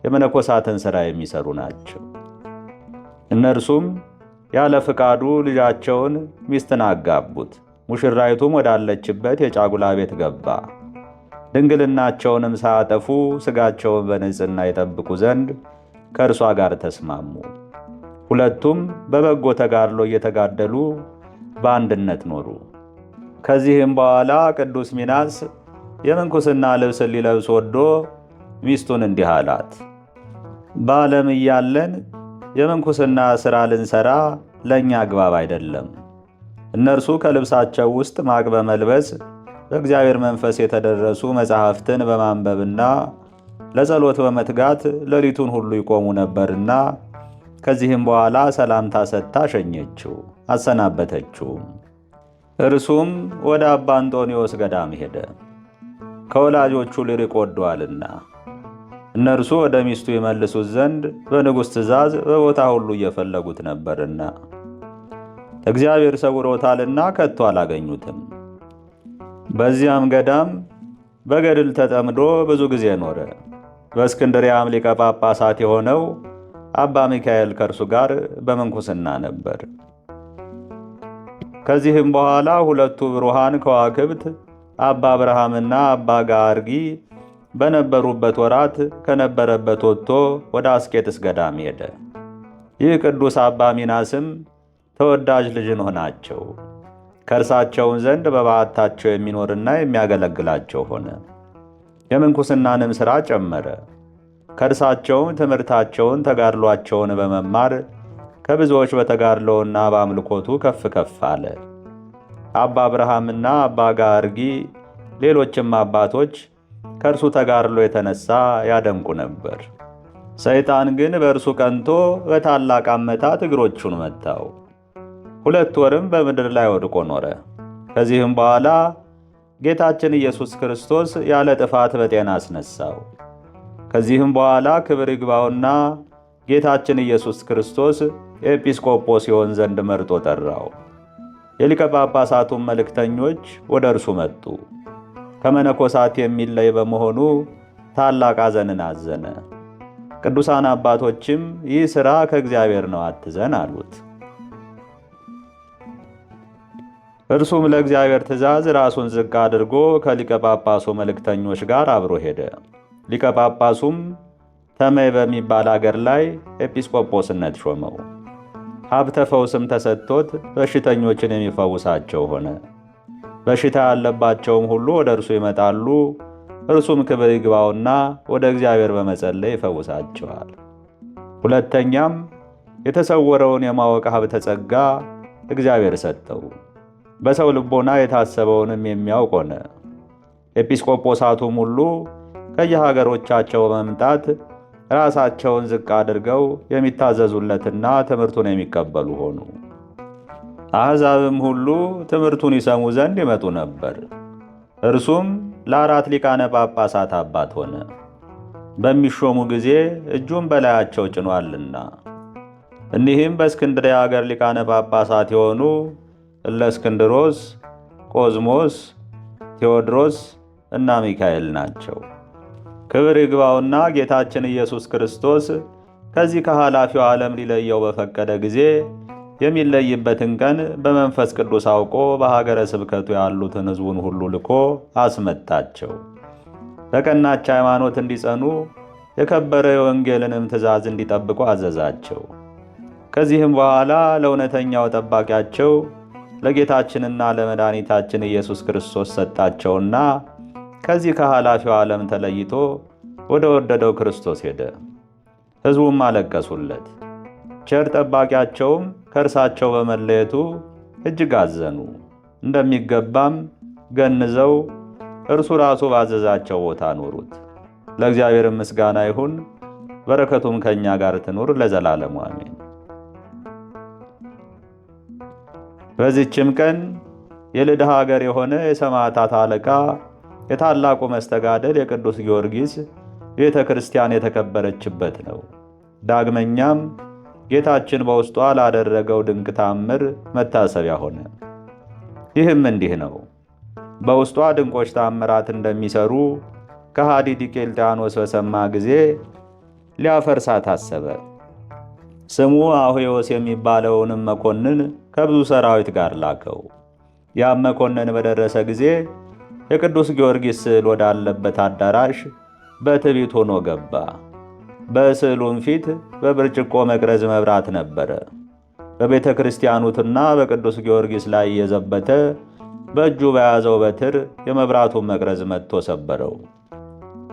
የመነኮሳትን ሥራ የሚሰሩ ናቸው። እነርሱም ያለ ፍቃዱ ልጃቸውን ሚስትን አጋቡት። ሙሽራይቱም ወዳለችበት የጫጉላ ቤት ገባ። ድንግልናቸውንም ሳያጠፉ ሥጋቸውን በንጽሕና ይጠብቁ ዘንድ ከእርሷ ጋር ተስማሙ። ሁለቱም በበጎ ተጋድሎ እየተጋደሉ በአንድነት ኖሩ። ከዚህም በኋላ ቅዱስ ሚናስ የምንኩስና ልብስን ሊለብስ ወዶ ሚስቱን እንዲህ አላት። በዓለም እያለን የምንኩስና ሥራ ልንሠራ ለእኛ አግባብ አይደለም። እነርሱ ከልብሳቸው ውስጥ ማቅ በመልበስ በእግዚአብሔር መንፈስ የተደረሱ መጻሕፍትን በማንበብና ለጸሎት በመትጋት ሌሊቱን ሁሉ ይቆሙ ነበርና ከዚህም በኋላ ሰላምታ ሰጥታ ሸኘችው፣ አሰናበተችውም። እርሱም ወደ አባ አንጦንዮስ ገዳም ሄደ፣ ከወላጆቹ ሊርቅ ወዶአልና። እነርሱ ወደ ሚስቱ ይመልሱት ዘንድ በንጉሥ ትእዛዝ በቦታ ሁሉ እየፈለጉት ነበርና እግዚአብሔር ሰውሮታልና ከቶ አላገኙትም። በዚያም ገዳም በገድል ተጠምዶ ብዙ ጊዜ ኖረ። በእስክንድርያም ሊቀ ጳጳሳት የሆነው አባ ሚካኤል ከእርሱ ጋር በምንኩስና ነበር። ከዚህም በኋላ ሁለቱ ብሩሃን ከዋክብት አባ አብርሃምና አባ ጋርጊ በነበሩበት ወራት ከነበረበት ወጥቶ ወደ አስቄጥስ ገዳም ሄደ። ይህ ቅዱስ አባ ሚናስም ተወዳጅ ልጅን ሆናቸው። ከእርሳቸውን ዘንድ በበዓታቸው የሚኖርና የሚያገለግላቸው ሆነ። የምንኩስናንም ሥራ ጨመረ። ከእርሳቸውም ትምህርታቸውን፣ ተጋድሏቸውን በመማር ከብዙዎች በተጋድሎውና በአምልኮቱ ከፍ ከፍ አለ። አባ አብርሃምና አባ ጋርጊ ሌሎችም አባቶች ከእርሱ ተጋድሎ የተነሳ ያደንቁ ነበር። ሰይጣን ግን በእርሱ ቀንቶ በታላቅ አመታት እግሮቹን መታው። 2 ወርም በምድር ላይ ወድቆ ኖረ። ከዚህም በኋላ ጌታችን ኢየሱስ ክርስቶስ ያለ ጥፋት በጤና አስነሳው። ከዚህም በኋላ ክብር ይግባውና ጌታችን ኢየሱስ ክርስቶስ ኤጲስቆጶስ ይሆን ዘንድ መርጦ ጠራው። የሊቀ ጳጳሳቱም መልእክተኞች ወደ እርሱ መጡ። ከመነኮሳት የሚለይ በመሆኑ ታላቅ ሐዘንን አዘነ። ቅዱሳን አባቶችም ይህ ሥራ ከእግዚአብሔር ነው፣ አትዘን አሉት። እርሱም ለእግዚአብሔር ትእዛዝ ራሱን ዝቅ አድርጎ ከሊቀ ጳጳሱ መልእክተኞች ጋር አብሮ ሄደ። ሊቀ ጳጳሱም ተመይ በሚባል አገር ላይ ኤጲስቆጶስነት ሾመው። ሀብተ ፈውስም ተሰጥቶት በሽተኞችን የሚፈውሳቸው ሆነ። በሽታ ያለባቸውም ሁሉ ወደ እርሱ ይመጣሉ። እርሱም ክብር ይግባውና ወደ እግዚአብሔር በመጸለይ ይፈውሳቸዋል። ሁለተኛም የተሰወረውን የማወቅ ሀብተ ጸጋ እግዚአብሔር ሰጠው። በሰው ልቦና የታሰበውንም የሚያውቅ ሆነ። ኤጲስቆጶሳቱም ሁሉ ከየሀገሮቻቸው በመምጣት ራሳቸውን ዝቅ አድርገው የሚታዘዙለትና ትምህርቱን የሚቀበሉ ሆኑ። አሕዛብም ሁሉ ትምህርቱን ይሰሙ ዘንድ ይመጡ ነበር። እርሱም ለ4 ሊቃነ ጳጳሳት አባት ሆነ። በሚሾሙ ጊዜ እጁን በላያቸው ጭኗልና። እኒህም በእስክንድርያ አገር ሊቃነ ጳጳሳት የሆኑ እለ እስክንድሮስ፣ ቆዝሞስ፣ ቴዎድሮስ እና ሚካኤል ናቸው። ክብር ይግባውና ጌታችን ኢየሱስ ክርስቶስ ከዚህ ከኃላፊው ዓለም ሊለየው በፈቀደ ጊዜ የሚለይበትን ቀን በመንፈስ ቅዱስ አውቆ በሀገረ ስብከቱ ያሉትን ሕዝቡን ሁሉ ልኮ አስመጣቸው። በቀናች ሃይማኖት እንዲጸኑ የከበረ የወንጌልንም ትእዛዝ እንዲጠብቁ አዘዛቸው። ከዚህም በኋላ ለእውነተኛው ጠባቂያቸው ለጌታችንና ለመድኃኒታችን ኢየሱስ ክርስቶስ ሰጣቸውና ከዚህ ከኃላፊው ዓለም ተለይቶ ወደ ወደደው ክርስቶስ ሄደ። ሕዝቡም አለቀሱለት። ቸር ጠባቂያቸውም ከእርሳቸው በመለየቱ እጅግ አዘኑ። እንደሚገባም ገንዘው እርሱ ራሱ ባዘዛቸው ቦታ ኖሩት። ለእግዚአብሔር ምስጋና ይሁን፣ በረከቱም ከእኛ ጋር ትኑር ለዘላለሙ አሜን። በዚህችም ቀን የልዳ ሀገር የሆነ የሰማዕታት አለቃ የታላቁ መስተጋደል የቅዱስ ጊዮርጊስ ቤተ ክርስቲያን የተከበረችበት ነው። ዳግመኛም ጌታችን በውስጧ ላደረገው ድንቅ ታምር መታሰቢያ ሆነ። ይህም እንዲህ ነው። በውስጧ ድንቆች ታምራት እንደሚሰሩ ከሃዲ ዲቄልጥያኖስ በሰማ ጊዜ ሊያፈርሳት አሰበ። ስሙ አውዮስ የሚባለውንም መኮንን ከብዙ ሰራዊት ጋር ላከው። ያም መኮንን በደረሰ ጊዜ የቅዱስ ጊዮርጊስ ስዕል ወዳለበት አዳራሽ በትዕቢት ሆኖ ገባ። በስዕሉም ፊት በብርጭቆ መቅረዝ መብራት ነበረ። በቤተ ክርስቲያኑትና በቅዱስ ጊዮርጊስ ላይ እየዘበተ በእጁ በያዘው በትር የመብራቱን መቅረዝ መጥቶ ሰበረው።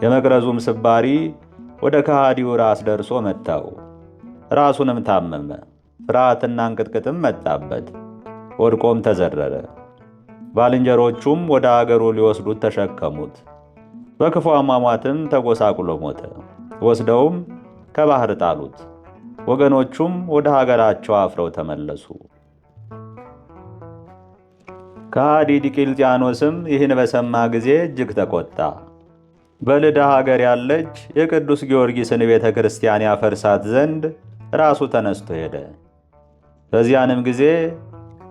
የመቅረዙም ስባሪ ወደ ከሃዲው ራስ ደርሶ መታው። ራሱንም ታመመ። ፍርሃትና እንቅጥቅጥም መጣበት። ወድቆም ተዘረረ። ባልንጀሮቹም ወደ አገሩ ሊወስዱት ተሸከሙት። በክፉ አሟሟትም ተጎሳቁሎ ሞተ። ወስደውም ከባህር ጣሉት። ወገኖቹም ወደ ሀገራቸው አፍረው ተመለሱ። ከሃዲ ዲቄልጥያኖስም ይህን በሰማ ጊዜ እጅግ ተቆጣ። በልዳ ሀገር ያለች የቅዱስ ጊዮርጊስን ቤተ ክርስቲያን ያፈርሳት ዘንድ ራሱ ተነስቶ ሄደ። በዚያንም ጊዜ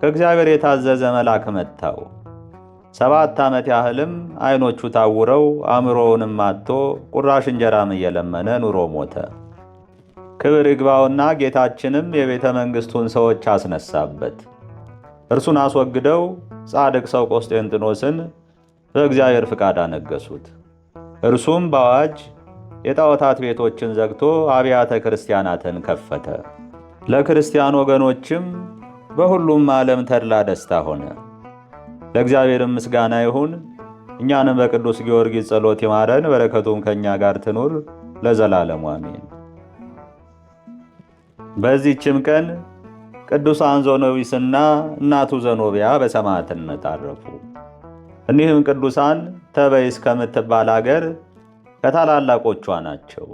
ከእግዚአብሔር የታዘዘ መልአክ መታው። 7 ዓመት ያህልም ዓይኖቹ ታውረው አእምሮውንም አጥቶ ቁራሽ እንጀራም እየለመነ ኑሮ ሞተ። ክብር ይግባውና ጌታችንም የቤተ መንግሥቱን ሰዎች አስነሳበት። እርሱን አስወግደው ጻድቅ ሰው ቆስጤንጥኖስን በእግዚአብሔር ፍቃድ አነገሱት። እርሱም በአዋጅ የጣዖታት ቤቶችን ዘግቶ አብያተ ክርስቲያናትን ከፈተ። ለክርስቲያን ወገኖችም በሁሉም ዓለም ተድላ ደስታ ሆነ። ለእግዚአብሔርም ምስጋና ይሁን። እኛንም በቅዱስ ጊዮርጊስ ጸሎት ይማረን፣ በረከቱም ከእኛ ጋር ትኑር ለዘላለሙ አሜን። በዚህችም ቀን ቅዱሳን ዞኖዊስና እናቱ ዘኖቢያ በሰማዕትነት አረፉ። እኒህም ቅዱሳን ተበይስ ከምትባል አገር ከታላላቆቿ ናቸው።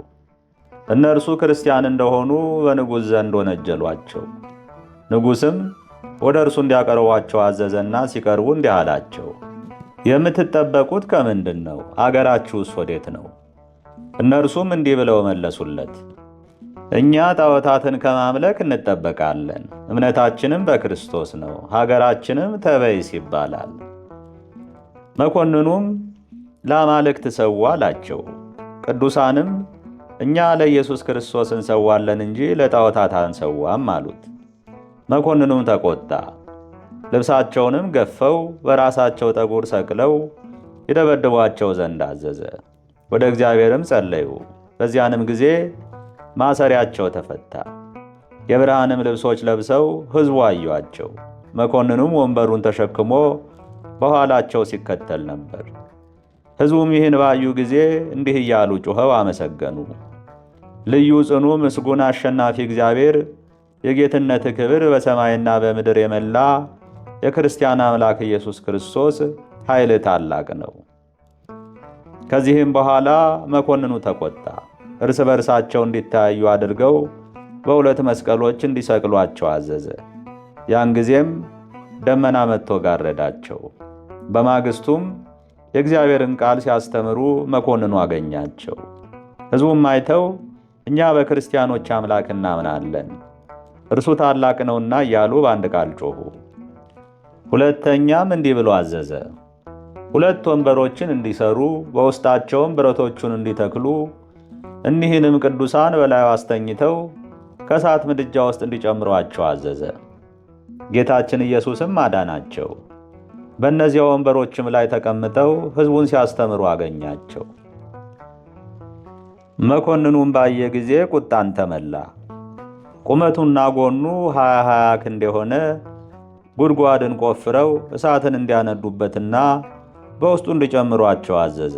እነርሱ ክርስቲያን እንደሆኑ በንጉሥ ዘንድ ወነጀሏቸው። ንጉሥም ወደ እርሱ እንዲያቀርቧቸው አዘዘና ሲቀርቡ እንዲህ አላቸው፣ የምትጠበቁት ከምንድን ነው? አገራችሁስ ወዴት ነው? እነርሱም እንዲህ ብለው መለሱለት፣ እኛ ጣዖታትን ከማምለክ እንጠበቃለን። እምነታችንም በክርስቶስ ነው። ሀገራችንም ተበይስ ይባላል። መኮንኑም ለአማልክት ሰዋ አላቸው። ቅዱሳንም እኛ ለኢየሱስ ክርስቶስ እንሰዋለን እንጂ ለጣዖታት አንሰዋም አሉት። መኮንኑም ተቆጣ። ልብሳቸውንም ገፈው በራሳቸው ጠጉር ሰቅለው ይደበድቧቸው ዘንድ አዘዘ። ወደ እግዚአብሔርም ጸለዩ። በዚያንም ጊዜ ማሰሪያቸው ተፈታ። የብርሃንም ልብሶች ለብሰው ሕዝቡ አዩአቸው። መኮንኑም ወንበሩን ተሸክሞ በኋላቸው ሲከተል ነበር። ሕዝቡም ይህን ባዩ ጊዜ እንዲህ እያሉ ጮኸው አመሰገኑ። ልዩ ጽኑ ምስጉን አሸናፊ እግዚአብሔር፣ የጌትነት ክብር በሰማይና በምድር የመላ የክርስቲያን አምላክ ኢየሱስ ክርስቶስ ኃይል ታላቅ ነው። ከዚህም በኋላ መኮንኑ ተቆጣ። እርስ በርሳቸው እንዲተያዩ አድርገው በሁለት መስቀሎች እንዲሰቅሏቸው አዘዘ። ያን ጊዜም ደመና መጥቶ ጋረዳቸው። በማግስቱም የእግዚአብሔርን ቃል ሲያስተምሩ መኮንኑ አገኛቸው። ሕዝቡም አይተው እኛ በክርስቲያኖች አምላክ እናምናለን፣ እርሱ ታላቅ ነውና እያሉ በአንድ ቃል ጮኹ። ሁለተኛም እንዲህ ብሎ አዘዘ፣ ሁለት ወንበሮችን እንዲሰሩ በውስጣቸውም ብረቶቹን እንዲተክሉ እኒህንም ቅዱሳን በላዩ አስተኝተው ከእሳት ምድጃ ውስጥ እንዲጨምሯቸው አዘዘ። ጌታችን ኢየሱስም አዳናቸው። በእነዚያ ወንበሮችም ላይ ተቀምጠው ሕዝቡን ሲያስተምሩ አገኛቸው። መኮንኑም ባየ ጊዜ ቁጣን ተመላ። ቁመቱና ጎኑ 20 ክንድ የሆነ ጉድጓድን ቆፍረው እሳትን እንዲያነዱበትና በውስጡ እንዲጨምሯቸው አዘዘ።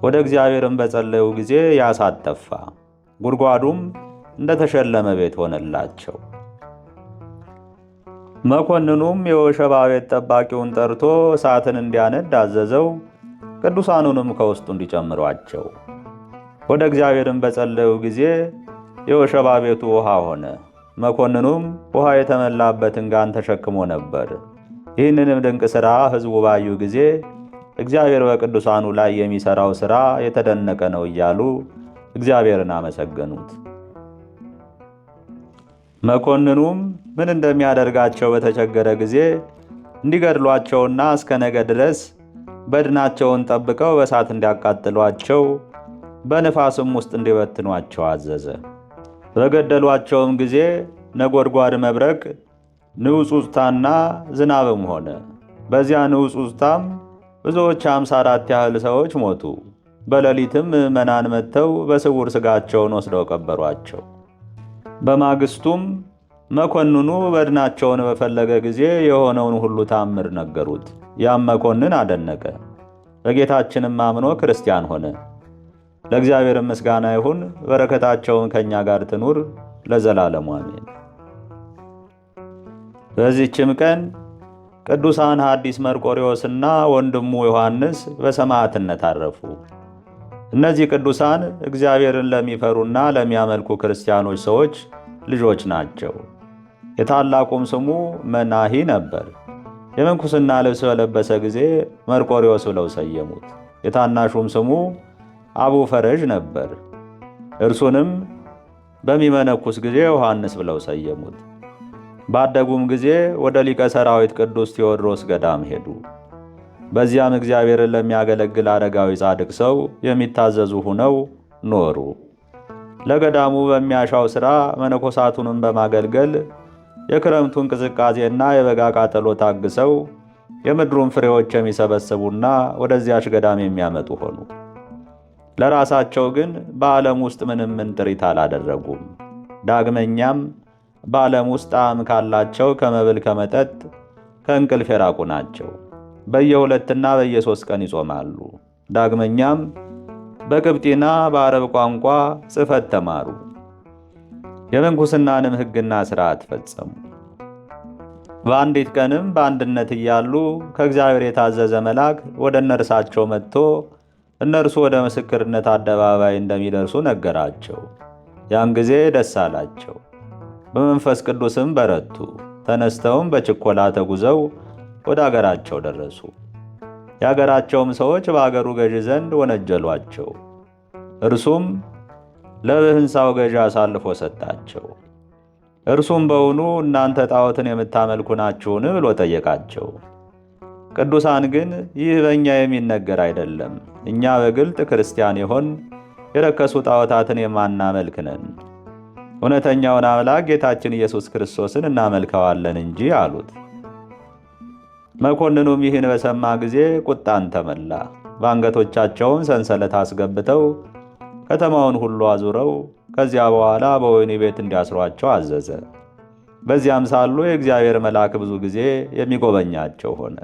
ወደ እግዚአብሔርም በጸለዩ ጊዜ ያ እሳት ጠፋ። ጉድጓዱም እንደተሸለመ ቤት ሆነላቸው። መኮንኑም የወሸባ ቤት ጠባቂውን ጠርቶ እሳትን እንዲያነድ አዘዘው። ቅዱሳኑንም ከውስጡ እንዲጨምሯቸው። ወደ እግዚአብሔርም በጸለዩ ጊዜ የወሸባ ቤቱ ውሃ ሆነ። መኮንኑም ውሃ የተመላበትን ጋን ተሸክሞ ነበር። ይህንንም ድንቅ ሥራ ሕዝቡ ባዩ ጊዜ እግዚአብሔር በቅዱሳኑ ላይ የሚሠራው ሥራ የተደነቀ ነው እያሉ እግዚአብሔርን አመሰገኑት። መኮንኑም ምን እንደሚያደርጋቸው በተቸገረ ጊዜ እንዲገድሏቸውና እስከ ነገ ድረስ በድናቸውን ጠብቀው በእሳት እንዲያቃጥሏቸው በንፋስም ውስጥ እንዲበትኗቸው አዘዘ። በገደሏቸውም ጊዜ ነጎድጓድ፣ መብረቅ፣ ንውጽውጽታና ዝናብም ሆነ። በዚያ ንውጽውጽታም ብዙዎች 54 ያህል ሰዎች ሞቱ። በሌሊትም ምዕመናን መጥተው በስውር ሥጋቸውን ወስደው ቀበሯቸው። በማግስቱም መኮንኑ በድናቸውን በፈለገ ጊዜ የሆነውን ሁሉ ታምር ነገሩት። ያም መኮንን አደነቀ። በጌታችንም አምኖ ክርስቲያን ሆነ። ለእግዚአብሔር ምስጋና ይሁን፣ በረከታቸውን ከእኛ ጋር ትኑር ለዘላለሙ አሜን። በዚህችም ቀን ቅዱሳን ሐዲስ መርቆሬዎስና ወንድሙ ዮሐንስ በሰማዕትነት አረፉ። እነዚህ ቅዱሳን እግዚአብሔርን ለሚፈሩና ለሚያመልኩ ክርስቲያኖች ሰዎች ልጆች ናቸው። የታላቁም ስሙ መናሂ ነበር። የምንኩስና ልብስ በለበሰ ጊዜ መርቆሬዎስ ብለው ሰየሙት። የታናሹም ስሙ አቡ ፈረዥ ነበር። እርሱንም በሚመነኩስ ጊዜ ዮሐንስ ብለው ሰየሙት። ባደጉም ጊዜ ወደ ሊቀ ሰራዊት ቅዱስ ቴዎድሮስ ገዳም ሄዱ። በዚያም እግዚአብሔርን ለሚያገለግል አረጋዊ ጻድቅ ሰው የሚታዘዙ ሆነው ኖሩ። ለገዳሙ በሚያሻው ሥራ መነኮሳቱንም በማገልገል የክረምቱን ቅዝቃዜና የበጋ ቃጠሎ ታግሰው የምድሩን ፍሬዎች የሚሰበስቡና ወደዚያች ገዳም የሚያመጡ ሆኑ። ለራሳቸው ግን በዓለም ውስጥ ምንም ጥሪት አላደረጉም። ዳግመኛም በዓለም ውስጥ ጣዕም ካላቸው ከመብል ከመጠጥ ከእንቅልፍ የራቁ ናቸው። በየ2 እና በየ3 ቀን ይጾማሉ። ዳግመኛም በቅብጢና በአረብ ቋንቋ ጽሕፈት ተማሩ። የምንኩስናንም ሕግና ሥርዓት ፈጸሙ። በአንዲት ቀንም በአንድነት እያሉ ከእግዚአብሔር የታዘዘ መልአክ ወደ እነርሳቸው መጥቶ እነርሱ ወደ ምስክርነት አደባባይ እንደሚደርሱ ነገራቸው። ያን ጊዜ ደስ አላቸው፣ በመንፈስ ቅዱስም በረቱ። ተነስተውም በችኮላ ተጉዘው ወደ አገራቸው ደረሱ። የአገራቸውም ሰዎች በአገሩ ገዢ ዘንድ ወነጀሏቸው። እርሱም ለብህንሳው ገዢ አሳልፎ ሰጣቸው። እርሱም በውኑ እናንተ ጣዖትን የምታመልኩ ናችሁን ብሎ ጠየቃቸው። ቅዱሳን ግን ይህ በእኛ የሚነገር አይደለም፣ እኛ በግልጥ ክርስቲያን የሆን የረከሱ ጣዖታትን የማናመልክ ነን፣ እውነተኛውን አምላክ ጌታችን ኢየሱስ ክርስቶስን እናመልከዋለን እንጂ አሉት። መኮንኑም ይህን በሰማ ጊዜ ቁጣን ተመላ። በአንገቶቻቸውም ሰንሰለት አስገብተው ከተማውን ሁሉ አዙረው ከዚያ በኋላ በወህኒ ቤት እንዲያስሯቸው አዘዘ። በዚያም ሳሉ የእግዚአብሔር መልአክ ብዙ ጊዜ የሚጎበኛቸው ሆነ።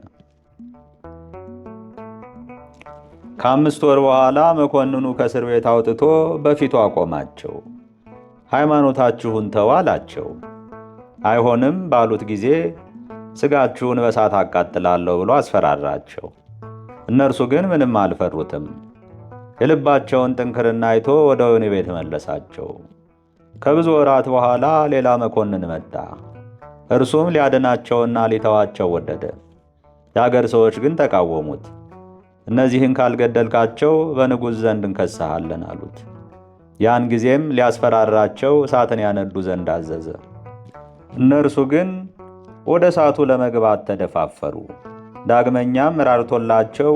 ከ5 ወር በኋላ መኮንኑ ከእስር ቤት አውጥቶ በፊቱ አቆማቸው። ሃይማኖታችሁን ተው አላቸው። አይሆንም ባሉት ጊዜ ሥጋችሁን በእሳት አቃጥላለሁ ብሎ አስፈራራቸው። እነርሱ ግን ምንም አልፈሩትም። የልባቸውን ጥንክርና አይቶ ወደ ወህኒ ቤት መለሳቸው። ከብዙ ወራት በኋላ ሌላ መኮንን መጣ። እርሱም ሊያድናቸውና ሊተዋቸው ወደደ። የአገር ሰዎች ግን ተቃወሙት። እነዚህን ካልገደልካቸው በንጉሥ ዘንድ እንከስሃለን አሉት። ያን ጊዜም ሊያስፈራራቸው እሳትን ያነዱ ዘንድ አዘዘ። እነርሱ ግን ወደ እሳቱ ለመግባት ተደፋፈሩ። ዳግመኛም ራርቶላቸው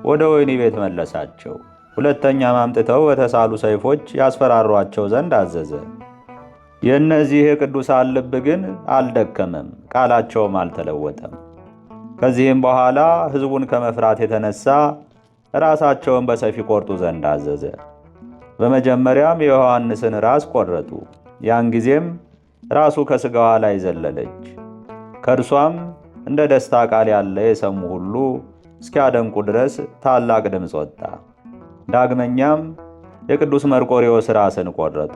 ወደ ወህኒ ቤት መለሳቸው። ሁለተኛም አምጥተው በተሳሉ ሰይፎች ያስፈራሯቸው ዘንድ አዘዘ። የእነዚህ የቅዱሳን ልብ ግን አልደከመም፣ ቃላቸውም አልተለወጠም። ከዚህም በኋላ ሕዝቡን ከመፍራት የተነሳ ራሳቸውን በሰይፍ ይቆርጡ ዘንድ አዘዘ። በመጀመሪያም የዮሐንስን ራስ ቆረጡ። ያን ጊዜም ራሱ ከሥጋዋ ላይ ዘለለች። ከእርሷም እንደ ደስታ ቃል ያለ የሰሙ ሁሉ እስኪያደንቁ ድረስ ታላቅ ድምፅ ወጣ። ዳግመኛም የቅዱስ መርቆሬዎስ ራስን ቆረጡ።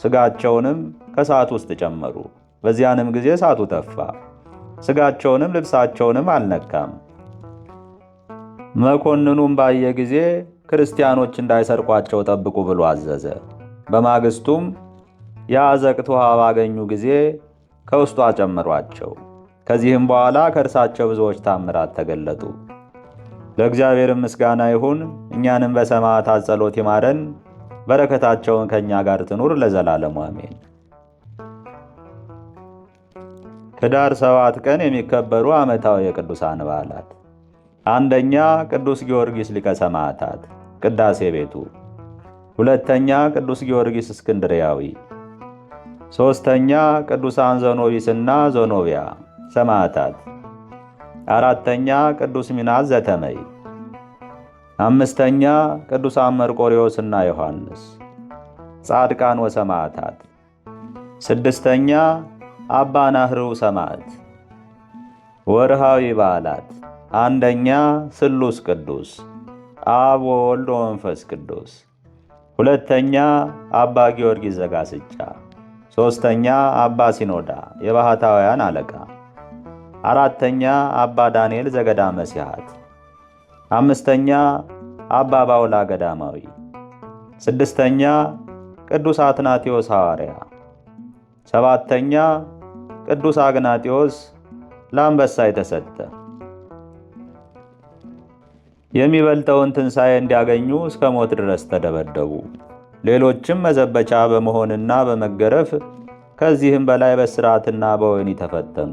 ሥጋቸውንም ከእሳት ውስጥ ጨመሩ። በዚያንም ጊዜ እሳቱ ተፋ፣ ሥጋቸውንም ልብሳቸውንም አልነካም። መኮንኑም ባየ ጊዜ ክርስቲያኖች እንዳይሰርቋቸው ጠብቁ ብሎ አዘዘ። በማግስቱም የአዘቅት ውሃ ባገኙ ጊዜ ከውስጡ አጨመሯቸው። ከዚህም በኋላ ከእርሳቸው ብዙዎች ታምራት ተገለጡ። ለእግዚአብሔርም ምስጋና ይሁን፣ እኛንም በሰማዕታት ጸሎት ይማረን፣ በረከታቸውን ከእኛ ጋር ትኑር ለዘላለሙ አሜን። ኅዳር 7 ቀን የሚከበሩ ዓመታዊ የቅዱሳን በዓላት፣ አንደኛ ቅዱስ ጊዮርጊስ ሊቀ ሰማዕታት ቅዳሴ ቤቱ፣ ሁለተኛ ቅዱስ ጊዮርጊስ እስክንድርያዊ፣ ሦስተኛ ቅዱሳን ዘኖቢስና ዞኖቢያ ሰማዕታት፣ አራተኛ ቅዱስ ሚናስ ዘተመይ፣ አምስተኛ ቅዱሳን መርቆሬዎስና ዮሐንስ ጻድቃን ወሰማዕታት፣ ስድስተኛ አባ ናህርው ሰማዕት። ወርሃዊ በዓላት፣ አንደኛ ስሉስ ቅዱስ አብ ወወልድ ወመንፈስ ቅዱስ፣ ሁለተኛ አባ ጊዮርጊስ ዘጋስጫ፣ ሦስተኛ አባ ሲኖዳ የባሕታውያን አለቃ፣ አራተኛ አባ ዳንኤል ዘገዳመ ሲሐት፣ አምስተኛ አባ ባውላ ገዳማዊ፣ ስድስተኛ ቅዱስ አትናቴዎስ ሐዋርያ፣ ሰባተኛ ቅዱስ አግናጢዮስ ለአንበሳ የተሰጠ። የሚበልጠውን ትንሣኤ እንዲያገኙ እስከ ሞት ድረስ ተደበደቡ። ሌሎችም መዘበቻ በመሆንና በመገረፍ ከዚህም በላይ በስርዓትና በወህኒ ተፈተኑ።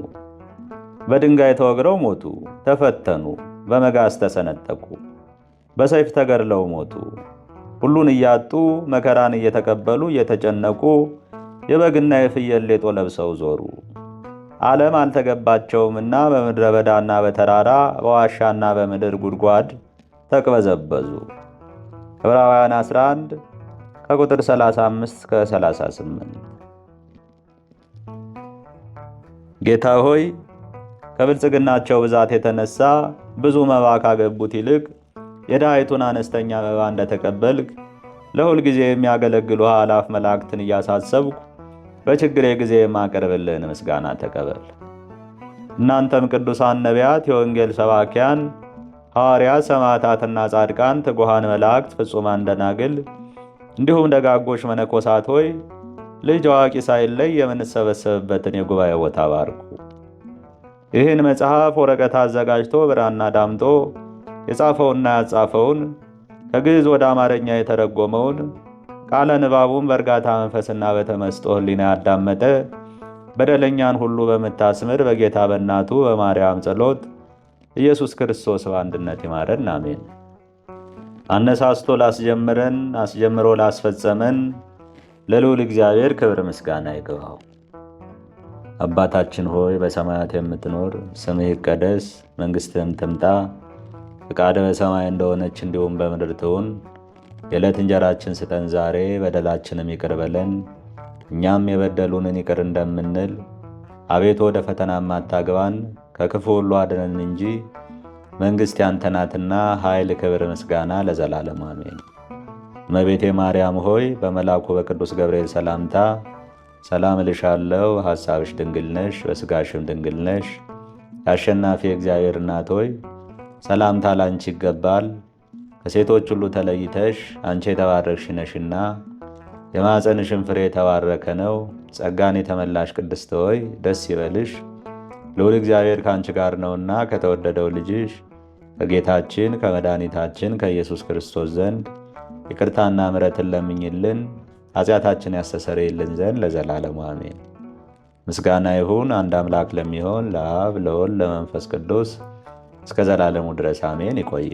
በድንጋይ ተወግረው ሞቱ፣ ተፈተኑ፣ በመጋዝ ተሰነጠቁ፣ በሰይፍ ተገድለው ሞቱ። ሁሉን እያጡ መከራን እየተቀበሉ እየተጨነቁ የበግና የፍየል ሌጦ ለብሰው ዞሩ። ዓለም አልተገባቸውምና በምድረ በዳና በተራራ በዋሻና በምድር ጉድጓድ ተቅበዘበዙ። ዕብራውያን 11 ከቁጥር 35 እስከ 38። ጌታ ሆይ ከብልጽግናቸው ብዛት የተነሳ ብዙ መባ ካገቡት ይልቅ የድሃይቱን አነስተኛ መባ እንደተቀበልክ ለሁል ጊዜ የሚያገለግሉ አእላፍ መላእክትን እያሳሰብኩ በችግሬ ጊዜ የማቀርብልህን ምስጋና ተቀበል። እናንተም ቅዱሳን ነቢያት፣ የወንጌል ሰባኪያን ሐዋርያት፣ ሰማዕታትና ጻድቃን፣ ትጉሃን መላእክት፣ ፍጹማን ደናግል እንዲሁም ደጋጎች መነኮሳት ሆይ ልጅ አዋቂ ሳይለይ የምንሰበሰብበትን የጉባኤ ቦታ ባርኩ። ይህን መጽሐፍ ወረቀት አዘጋጅቶ ብራና ዳምጦ የጻፈውና ያጻፈውን ከግዕዝ ወደ አማርኛ የተረጎመውን ቃለ ንባቡን በእርጋታ መንፈስና በተመስጦ ሕሊና ያዳመጠ በደለኛን ሁሉ በምታስምር በጌታ በእናቱ በማርያም ጸሎት ኢየሱስ ክርስቶስ በአንድነት ይማረን፣ አሜን። አነሳስቶ ላስጀምረን አስጀምሮ ላስፈጸመን ለልዑል እግዚአብሔር ክብር ምስጋና ይግባው። አባታችን ሆይ በሰማያት የምትኖር፣ ስምህ ይቀደስ፣ መንግሥትህም ትምጣ፣ ፈቃድህ በሰማይ እንደሆነች እንዲሁም በምድር ትሁን። የዕለት እንጀራችን ስጠን ዛሬ፣ በደላችንም ይቅር በለን እኛም የበደሉንን ይቅር እንደምንል። አቤቱ ወደ ፈተናም አታግባን ከክፉ ሁሉ አድነን እንጂ መንግሥት ያንተ ናትና ኃይል፣ ክብር፣ ምስጋና ለዘላለም አሜን። እመቤቴ ማርያም ሆይ በመልአኩ በቅዱስ ገብርኤል ሰላምታ ሰላም እልሻለሁ። ሐሳብሽ ድንግል ነሽ፣ በሥጋሽም ድንግል ነሽ። የአሸናፊ እግዚአብሔር እናት ሆይ ሰላምታ ላንቺ ይገባል። ከሴቶች ሁሉ ተለይተሽ አንቺ የተባረክሽ ነሽና የማኅፀንሽም ፍሬ የተባረከ ነው። ጸጋን የተመላሽ ቅድስት ሆይ ደስ ይበልሽ፣ ልዑል እግዚአብሔር ከአንቺ ጋር ነውና ከተወደደው ልጅሽ ከጌታችን ከመድኃኒታችን ከኢየሱስ ክርስቶስ ዘንድ ይቅርታና ምሕረትን ለምኝልን ኃጢአታችን ያስተሰርይልን ዘንድ ለዘላለሙ አሜን። ምስጋና ይሁን አንድ አምላክ ለሚሆን ለአብ ለወልድ ለመንፈስ ቅዱስ እስከ ዘላለሙ ድረስ አሜን። ይቆየ